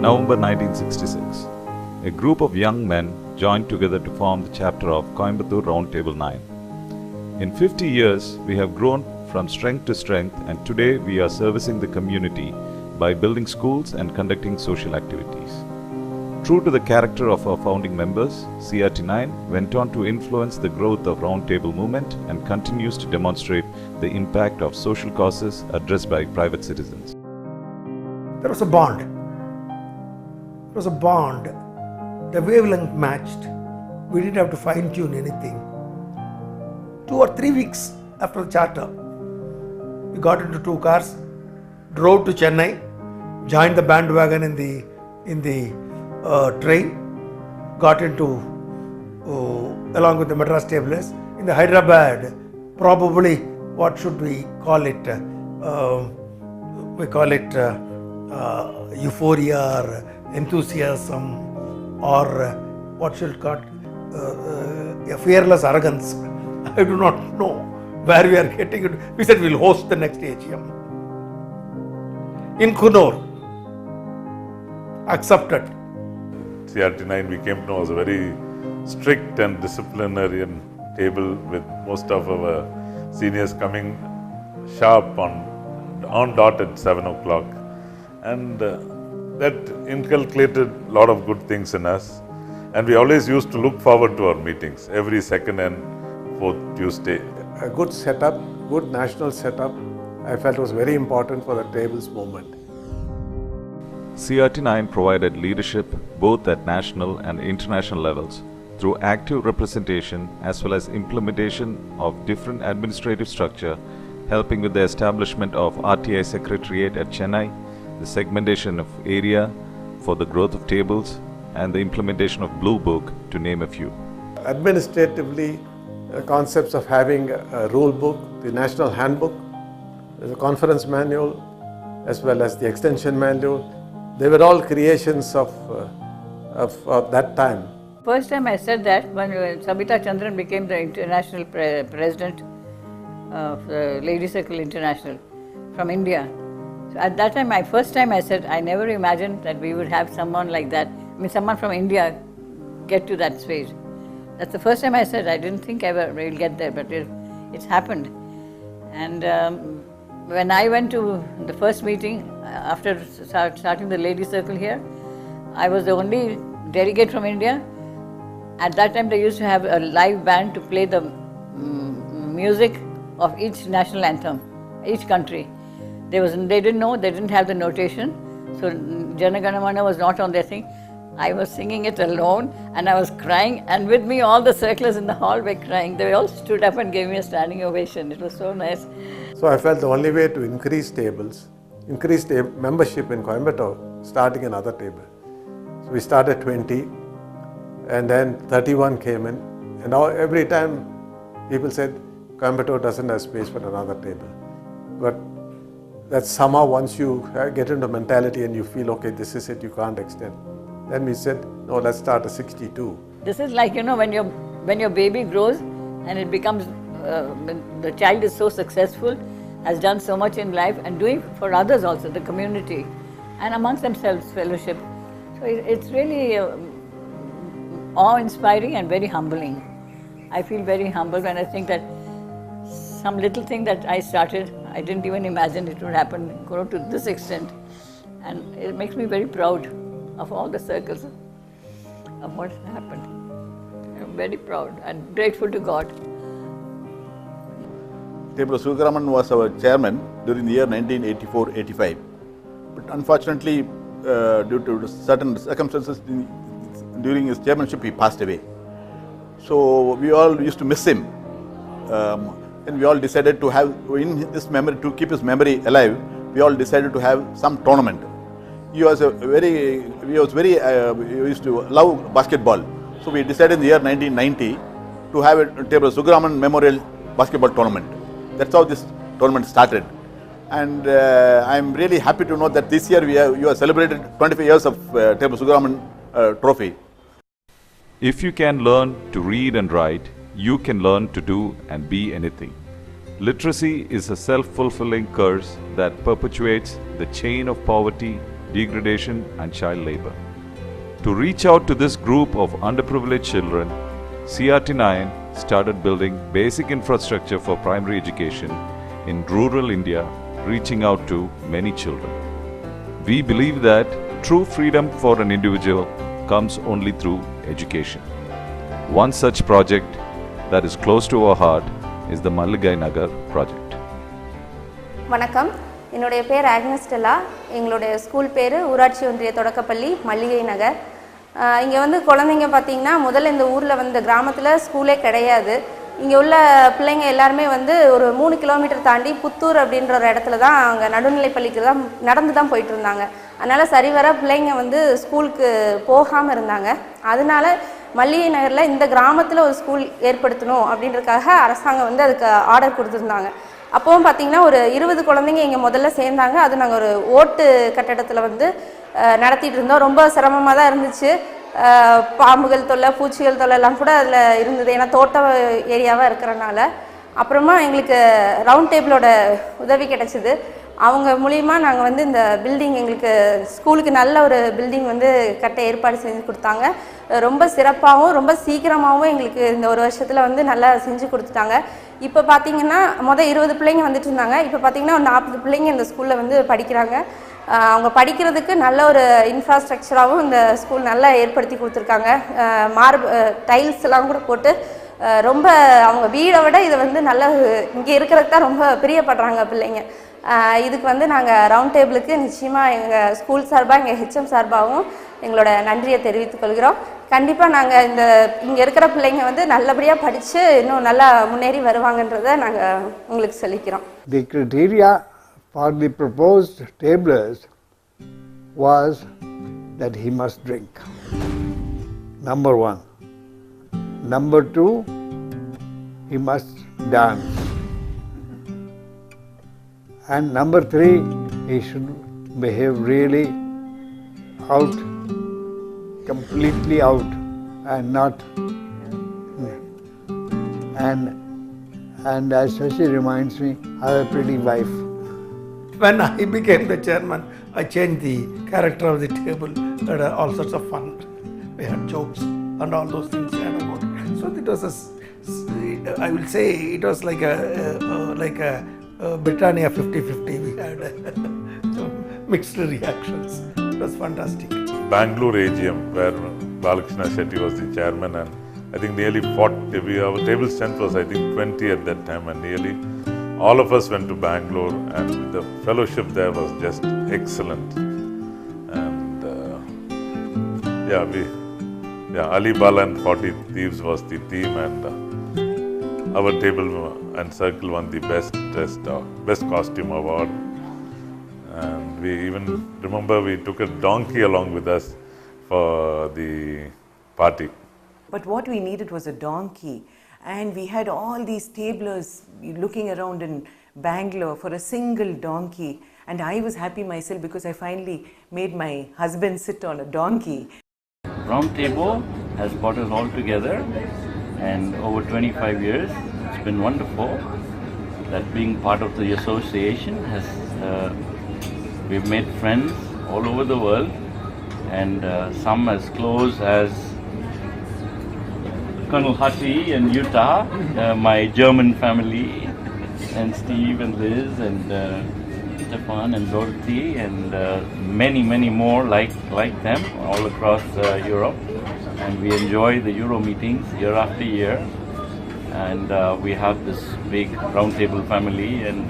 November 1966, a group of young men joined together to form the chapter of Coimbatore Roundtable 9. In 50 years, we have grown from strength to strength, and today we are servicing the community by building schools and conducting social activities. True to the character of our founding members, CRT9 went on to influence the growth of Roundtable movement and continues to demonstrate the impact of social causes addressed by private citizens. There was a bond. The wavelength matched. We didn't have to fine tune anything. 2 or 3 weeks after the charter, we got into 2 cars, drove to Chennai, joined the bandwagon in the train, got into along with the Madras tablers. In the Hyderabad, probably what should we call it? We call it euphoria or enthusiasm, or what should we call it? A fearless arrogance. I do not know where we are getting it. We said we'll host the next AGM. In Coonoor, accepted. CRT9 we came to know was a very strict and disciplinarian table, with most of our seniors coming sharp on dot at 7 o'clock. And that inculcated a lot of good things in us. And we always used to look forward to our meetings every second and fourth Tuesday. A good setup, good national setup, I felt was very important for the tables movement. CRT9 provided leadership both at national and international levels through active representation as well as implementation of different administrative structure, helping with the establishment of RTI Secretariat at Chennai, the segmentation of area for the growth of tables, and the implementation of Blue Book, to name a few. Administratively, concepts of having a rule book, the national handbook, the conference manual, as well as the extension manual, they were all creations of that time. First time I said that when Sabita Chandran became the international president of Ladies Circle International from India. So at that time, first time I said, I never imagined that we would have someone like that. I mean, someone from India get to that stage. That's the first time I said, I didn't think ever we'll get there, but it's happened. And when I went to the first meeting, after starting the Ladies Circle here, I was the only delegate from India. At that time, they used to have a live band to play the music of each national anthem, each country. They didn't know, they didn't have the notation, so Jana Gana Mana was not on their thing. I was singing it alone and I was crying, and with me all the circlers in the hall were crying. They all stood up and gave me a standing ovation. It was so nice. So I felt the only way to increase tables, increase membership in Coimbatore, starting another table. So we started 20, and then 31 came in, and every time people said, Coimbatore doesn't have space for another table. But that somehow once you get into mentality and you feel, okay, this is it, you can't extend. Then we said, no, let's start a 62. This is like, when your baby grows and it becomes, the child is so successful, has done so much in life and doing for others also, the community, and amongst themselves fellowship. So it's really awe-inspiring and very humbling. I feel very humble when I think that some little thing that I started, I didn't even imagine it would happen, grow to this extent. And it makes me very proud of all the circles of what happened. I'm very proud and grateful to God. Table Sugaraman was our chairman during the year 1984-85. But unfortunately, due to certain circumstances during his chairmanship, he passed away. So we all used to miss him. And we all decided to have, in his memory, to keep his memory alive, we all decided to have some tournament. He used to love basketball. So we decided in the year 1990 to have a Table Sugaraman Memorial Basketball Tournament. That's how this tournament started. And I'm really happy to know that this year you have celebrated 25 years of Table Sugaraman trophy. If you can learn to read and write, you can learn to do and be anything. Literacy is a self-fulfilling curse that perpetuates the chain of poverty degradation, and child labor. To reach out to this group of underprivileged children, CRT9 started building basic infrastructure for primary education in rural India, reaching out to many children. We believe that true freedom for an individual comes only through education. One such project that is close to our heart is the Malligai Nagar project. வணக்கம், என்னுடைய பேர் Agnes Stella. எங்களுடைய school பேர் ஊராட்சி ஒன்றிய தொடக்கப்பள்ளி மல்லிகை நகர். இங்கே வந்து குழந்தைங்க பார்த்திங்கன்னா முதல்ல இந்த ஊரில் வந்து கிராமத்தில் ஸ்கூலே கிடையாது. இங்கே உள்ள பிள்ளைங்க எல்லாருமே வந்து ஒரு 3 கிலோமீட்டர் தாண்டி புத்தூர் அப்படின்ற ஒரு இடத்துல தான் அங்கே நடுநிலை பள்ளிக்கு தான் நடந்து தான் போயிட்டு இருந்தாங்க. அதனால் சரிவர பிள்ளைங்க வந்து ஸ்கூலுக்கு போகாமல் இருந்தாங்க. அதனால மல்லிகை நகரில் இந்த கிராமத்தில் ஒரு ஸ்கூல் ஏற்படுத்தணும் அப்படின்றதுக்காக அரசாங்கம் வந்து அதுக்கு ஆர்டர் கொடுத்துருந்தாங்க. அப்போவும் பார்த்திங்கன்னா ஒரு 20 குழந்தைங்க இங்கே முதல்ல சேர்ந்தாங்க. அது நாங்கள் ஒரு ஓட்டு கட்டடத்தில் வந்து நடத்திட்டு இருந்தோம். ரொம்ப சிரமமாக தான் இருந்துச்சு. பாம்புகள் தொல்லை, பூச்சிகள் தொல்லை எல்லாம் கூட அதில் இருந்தது, ஏன்னா தோட்ட ஏரியாவாக இருக்கிறனால. அப்புறமா எங்களுக்கு ரவுண்ட் டேபிளோட உதவி கிடச்சிது. அவங்க மூலிமா நாங்கள் வந்து இந்த பில்டிங், எங்களுக்கு ஸ்கூலுக்கு நல்ல ஒரு பில்டிங் வந்து கட்ட ஏற்பாடு செஞ்சு கொடுத்தாங்க. ரொம்ப சிறப்பாகவும் ரொம்ப சீக்கிரமாகவும் எங்களுக்கு இந்த ஒரு வருஷத்தில் வந்து நல்லா செஞ்சு கொடுத்துட்டாங்க. இப்போ பார்த்திங்கன்னா 20 பிள்ளைங்க வந்துட்டு இருந்தாங்க. இப்போ பார்த்திங்கன்னா ஒரு 40 பிள்ளைங்க இந்த ஸ்கூலில் வந்து படிக்கிறாங்க. அவங்க படிக்கிறதுக்கு நல்ல ஒரு இன்ஃப்ராஸ்ட்ரக்சராகவும் இந்த ஸ்கூல் நல்லா ஏற்படுத்தி கொடுத்துருக்காங்க. டைல்ஸ் எல்லாம் கூட போட்டு ரொம்ப அவங்க வீடை விட இதை வந்து நல்லா இங்கே இருக்கிறதுக்கு தான் ரொம்ப பிரியப்படுறாங்க பிள்ளைங்க. இதுக்கு வந்து நாங்கள் ரவுண்ட் டேபிளுக்கு நிச்சயமாக எங்கள் ஸ்கூல் சார்பாக, எங்கள் ஹெச்எம் சார்பாகவும் எங்களோட நன்றியை தெரிவித்துக் கொள்கிறோம். கண்டிப்பாக நாங்கள் இங்கே இருக்கிற பிள்ளைங்க வந்து நல்லபடியாக படித்து இன்னும் நல்லா முன்னேறி வருவாங்கன்றதை நாங்கள் உங்களுக்கு சொல்லிக்கிறோம். The criteria for the proposed tablers was that he must drink. Number 1. Number 2, he must dance. And number 3, he should behave really out, completely out, and not. And as Shashi reminds me, I have a pretty wife. When I became the chairman, I changed the character of the table. We had all sorts of fun. We had jokes and all those things. So it was I will say it was like a Britannia 50-50. We had mixed reactions. It was fantastic. Bangalore AGM, where Balakrishna Shetty was the chairman, and I think nearly 40, our table strength was I think 20 at that time, and nearly all of us went to Bangalore, and the fellowship there was just excellent. And Ali Bala and 40 Thieves was the theme, and our table and circle won the best costume award. And we even remember we took a donkey along with us for the party. But what we needed was a donkey, and we had all these tablers looking around in Bangalore for a single donkey, and I was happy myself because I finally made my husband sit on a donkey. Round Table has brought us all together, and over 25 years it's been wonderful that being part of the association has we've made friends all over the world, and some as close as Colonel Hati in Utah, my German family, and Steve and Liz and Stefan and Dorothy, and many more like them all across Europe. And we enjoy the Euro meetings year after year, and we have this big roundtable family, and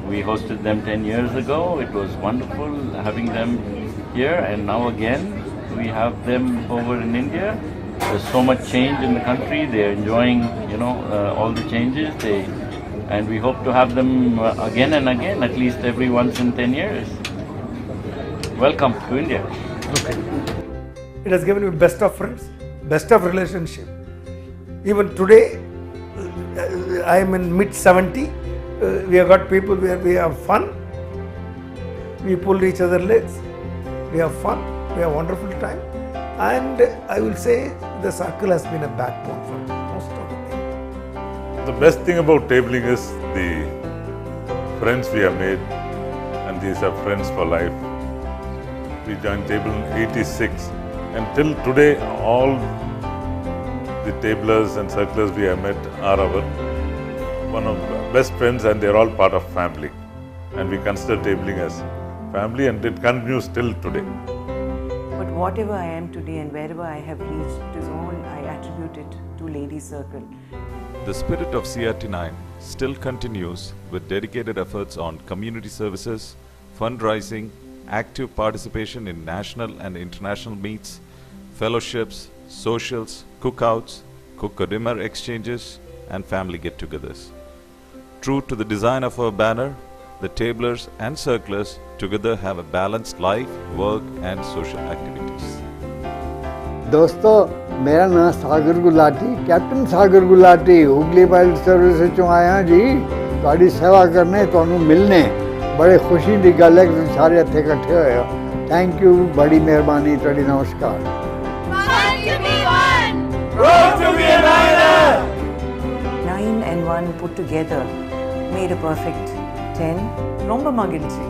we hosted them 10 years ago. It was wonderful having them here, and now again we have them over in India. There's so much change in the country. They're enjoying, all the changes. And we hope to have them again and again, at least every once in 10 years. Welcome to India. Okay. It has given me best of friends, best of relationship. Even today, I am in mid-70. We have got people where we have fun. We pull each other's legs. We have fun. We have wonderful time. And I will say the circle has been a backbone for most of the things. The best thing about tabling is the friends we have made, and these are friends for life. We joined table 86, and till today, all the tablers and circlers we have met are our one of best friends, and they're all part of family. And we consider tabling as family, and it continues till today. But whatever I am today and wherever I have reached, it is all I attribute it to Ladies Circle. The spirit of CRT9 still continues with dedicated efforts on community services, fundraising, active participation in national and international meets, fellowships, socials, cookouts, cook-a-dimmer exchanges, and family get-togethers. True to the design of our banner, the tablers and circlers together have a balanced life, work, and social activities. दोस्तों मेरा नाम सागर Gulati captain सागर Gulati Hooghly wild service चों आया जी ਤੁਹਾਡੀ सेवा करने ਤੁਹਾਨੂੰ मिलने बड़े खुशी की गल है कि सारे इत्थे इकट्ठे होए हो थैंक यू बड़ी मेहरबानी ਤੁਹਾਡੀ नमस्कार Fun to be one! Proud to be a Niner! 9 and 1 put together made a perfect 10. Romba Magilchi.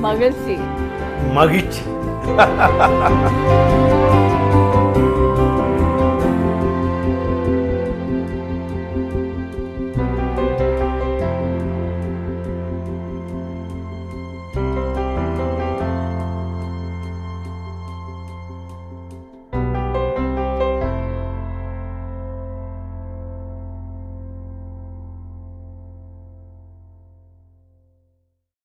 Magalsi. Magich.